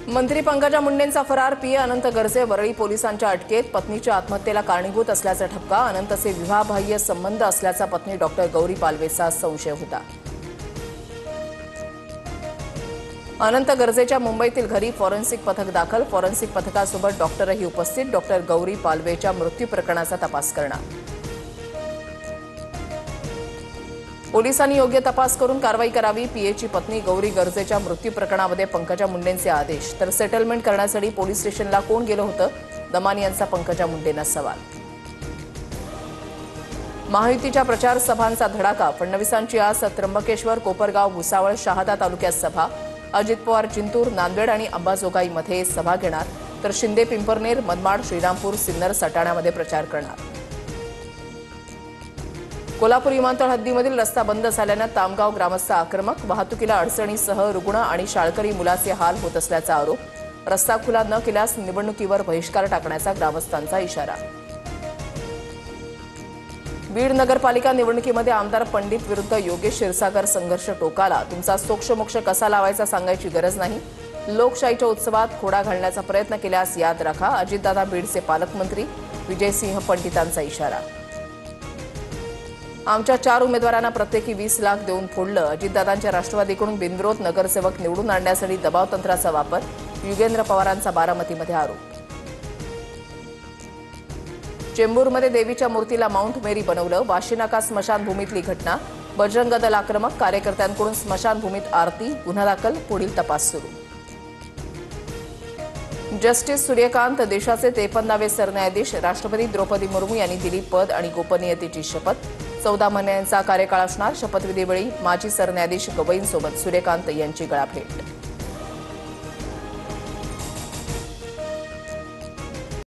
मंत्री पंकजा मुंडेंचा फरार पीए अनंत गर्जे वरळी पोलिसांच्या अटकेत. पत्नीच्या आत्महत्येला कारणीभूत असल्याचा ठपका. अनंतचे विवाहबाह्य संबंध असल्याचा पत्नी डॉक्टर गौरी पालवेचा संशय होता. अनंत गर्जेच्या मुंबईतील घरी फॉरेन्सिक पथक दाखल. फॉरेन्सिक पथकासोबत डॉक्टरही उपस्थित. डॉक्टर गौरी पालवेच्या मृत्यू प्रकरणाचा तपास करणार. पोलिसांनी योग्य तपास करून कारवाई करावी. पीएची पत्नी गौरी गर्जेच्या मृत्यू प्रकरणामध्ये पंकजा मुंडेंचे आदेश. तर सेटलमेंट करण्यासाठी पोलीस स्टेशनला कोण गेलं होतं, दमानी यांचा पंकजा मुंडेंना सवाल. महायुतीच्या प्रचार सभांचा धडाका. फडणवीसांची आज त्र्यंबकेश्वर, कोपरगाव, भुसावळ, शहादा तालुक्यात सभा. अजित पवार जिंतूर, नांदेड आणि अंबाजोगाईमध्ये सभा घेणार. तर शिंदे पिंपरनेर, मनमाड, श्रीरामपूर, सिन्नर, सटाण्यामध्ये प्रचार करणार. कोल्हापूर विमानतळ हद्दीमधील रस्ता बंद झाल्यानं तामगाव ग्रामस्थ आक्रमक. वाहतुकीला अडचणीसह रुग्ण आणि शाळकरी मुलाचे हाल होत असल्याचा आरोप. रस्ता खुला न केल्यास निवडणुकीवर बहिष्कार टाकण्याचा ग्रामस्थांचा इशारा. बीड नगरपालिका निवडणुकीमध्ये आमदार पंडित विरुद्ध योगेश क्षीरसागर संघर्ष टोकाला. तुमचा सोक्षमोक्ष कसा लावायचा सांगायची गरज नाही. लोकशाहीच्या उत्सवात खोडा घालण्याचा प्रयत्न केल्यास याद राखा. अजितदादा बीडचे पालकमंत्री. विजयसिंह पंडितांचा इशारा. आमच्या 4 उमेदवारांना प्रत्येकी 20 लाख देऊन फोडलं. अजितदादांच्या राष्ट्रवादीकडून बिनविरोध नगरसेवक निवडून आणण्यासाठी दबाव तंत्राचा वापर. युगेंद्र पवारांचा बारामतीमध्ये आरोप. चेंबूरमध्ये देवीच्या मूर्तीला माउंट मेरी बनवलं. वाशीनाका स्मशानभूमीतली घटना. बजरंग दल आक्रमक. कार्यकर्त्यांकडून स्मशानभूमीत आरती. गुन्हा दाखल. पुढील तपास सुरू. जस्टिस सूर्यकांत देशाचे 53वे सरन्यायाधीश. राष्ट्रपती द्रौपदी मुर्मू यांनी दिली पद आणि गोपनीयतेची शपथ. 14 महिन्यांचा कार्यकाळ असणार. शपथविधीवेळी माजी सरन्यायाधीश गवईंसोबत सूर्यकांत यांची गळाभेट.